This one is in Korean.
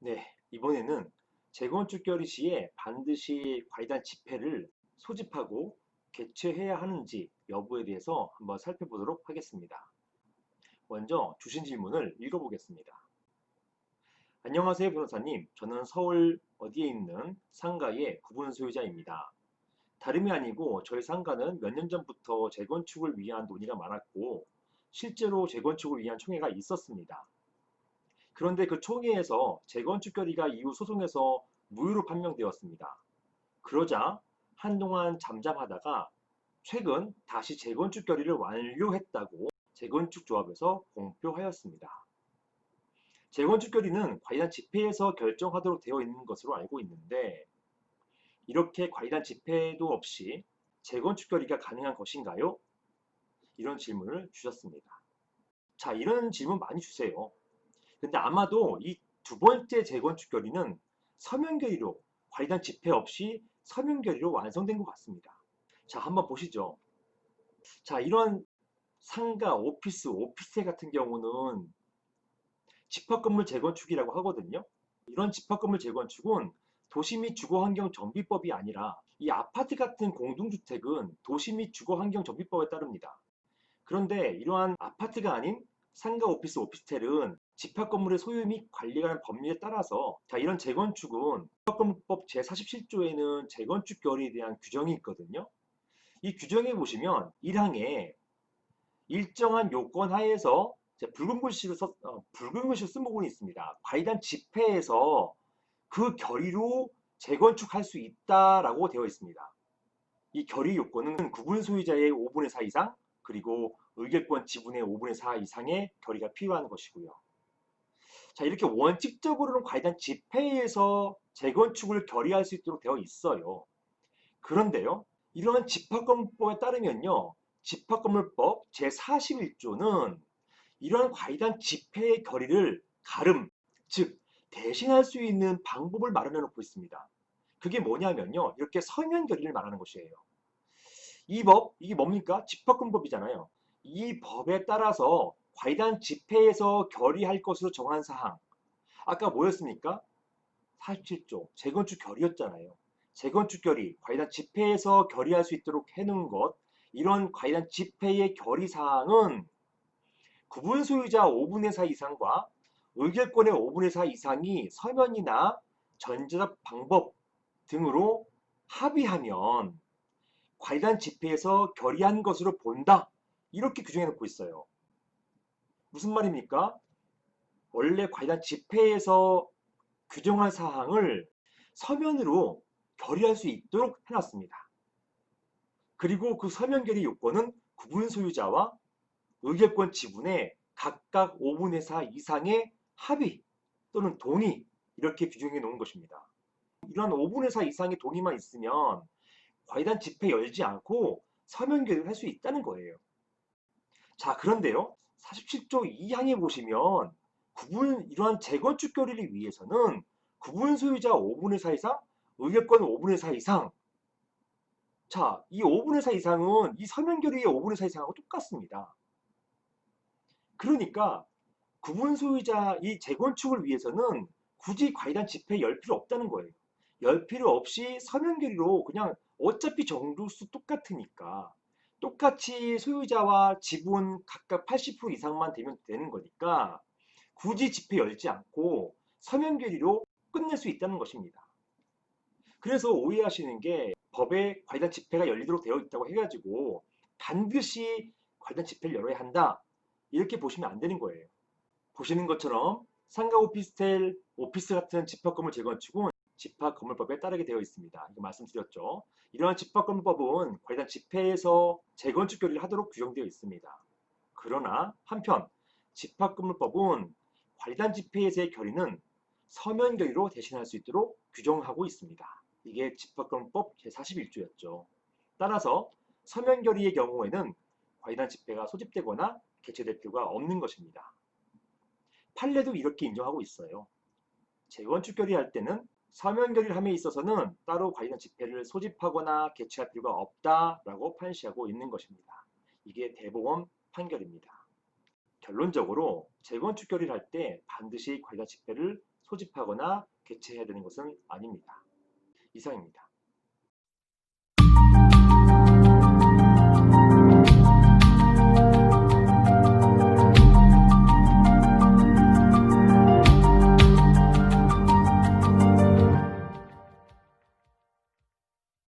네, 이번에는 재건축 결의 시에 반드시 관리단 집회를 소집하고 개최해야 하는지 여부에 대해서 한번 살펴보도록 하겠습니다. 먼저 주신 질문을 읽어보겠습니다. 안녕하세요, 변호사님. 저는 서울 어디에 있는 상가의 구분 소유자입니다. 다름이 아니고 저희 상가는 몇 년 전부터 재건축을 위한 논의가 많았고 실제로 재건축을 위한 총회가 있었습니다. 그런데 그 총회에서 재건축 결의가 이후 소송에서 무효로 판명되었습니다. 그러자 한동안 잠잠하다가 최근 다시 재건축 결의를 완료했다고 재건축 조합에서 공표하였습니다. 재건축 결의는 관리단 집회에서 결정하도록 되어 있는 것으로 알고 있는데 이렇게 관리단 집회도 없이 재건축 결의가 가능한 것인가요? 이런 질문을 주셨습니다. 자, 이런 질문 많이 주세요. 근데 아마도 이 두 번째 재건축 결의는 서면 결의로 관리단 집회 없이 서면 결의로 완성된 것 같습니다. 자, 한번 보시죠. 자, 이런 상가, 오피스텔 같은 경우는 집합건물 재건축이라고 하거든요. 이런 집합건물 재건축은 도시 및 주거환경정비법이 아니라 이 아파트 같은 공동주택은 도시 및 주거환경정비법에 따릅니다. 그런데 이러한 아파트가 아닌 상가, 오피스텔은 집합건물의 소유 및 관리에 관한 법률에 따라서 이런 재건축은 집합건물법 제47조에는 재건축 결의에 대한 규정이 있거든요. 이 규정에 보시면 1항에 일정한 요건 하에서 붉은 글씨로 쓴 부분이 있습니다. 관리단 집회에서 그 결의로 재건축할 수 있다라고 되어 있습니다. 이 결의 요건은 구분 소유자의 5분의 4 이상 그리고 의결권 지분의 5분의 4 이상의 결의가 필요한 것이고요. 자, 이렇게 원칙적으로는 관리단 집회에서 재건축을 결의할 수 있도록 되어 있어요. 그런데요, 이러한 집합건물법에 따르면요, 집합건물법 제41조는 이러한 관리단 집회의 결의를 즉 대신할 수 있는 방법을 마련해 놓고 있습니다. 그게 뭐냐면요, 이렇게 서면 결의를 말하는 것이에요. 이 법, 이게 뭡니까? 집합건법이잖아요. 이 법에 따라서 관리단 집회에서 결의할 것으로 정한 사항. 아까 뭐였습니까? 47조 재건축 결의였잖아요. 재건축 결의, 관리단 집회에서 결의할 수 있도록 해놓은 것. 이런 관리단 집회의 결의 사항은 구분 소유자 5분의 4 이상과 의결권의 5분의 4 이상이 서면이나 전자적 방법 등으로 합의하면 관리단 집회에서 결의한 것으로 본다. 이렇게 규정해 놓고 있어요. 무슨 말입니까? 원래 관리단 집회에서 규정한 사항을 서면으로 결의할 수 있도록 해놨습니다. 그리고 그 서면 결의 요건은 구분 소유자와 의결권 지분의 각각 5분의 4 이상의 합의 또는 동의 이렇게 규정해 놓은 것입니다. 이러한 5분의 4 이상의 동의만 있으면 관리단 집회 열지 않고 서면 결의를 할 수 있다는 거예요. 자, 그런데요. 47조 2항에 보시면 이러한 재건축 결의를 위해서는 구분 소유자 5분의 4 이상, 의결권 5분의 4 이상. 자, 이 5분의 4 이상은 이 서면 결의의 5분의 4 이상하고 똑같습니다. 그러니까 구분 소유자 이 재건축을 위해서는 굳이 관리단 집회에 열 필요 없다는 거예요. 열 필요 없이 서면 결의로 그냥 어차피 정도수 똑같으니까 똑같이 소유자와 지분 각각 80% 이상만 되면 되는 거니까 굳이 집회 열지 않고 서면 결의로 끝낼 수 있다는 것입니다. 그래서 오해하시는 게 법에 관리단 집회가 열리도록 되어 있다고 해가지고 반드시 관리단 집회를 열어야 한다 이렇게 보시면 안 되는 거예요. 보시는 것처럼 상가 오피스 같은 집합건물 재건축은 집합건물법에 따르게 되어 있습니다. 이거 말씀드렸죠. 이러한 집합건물법은 관리단 집회에서 재건축 결의를 하도록 규정되어 있습니다. 그러나 한편 집합건물법은 관리단 집회에서의 결의는 서면 결의로 대신할 수 있도록 규정하고 있습니다. 이게 집합건물법 제41조였죠. 따라서 서면 결의의 경우에는 관리단 집회가 소집되거나 개최될 필요가 없는 것입니다. 판례도 이렇게 인정하고 있어요. 재건축 결의할 때는 서면 결의를 함에 있어서는 따로 관리단 집회를 소집하거나 개최할 필요가 없다라고 판시하고 있는 것입니다. 이게 대법원 판결입니다. 결론적으로 재건축 결의를 할 때 반드시 관리단 집회를 소집하거나 개최해야 되는 것은 아닙니다. 이상입니다.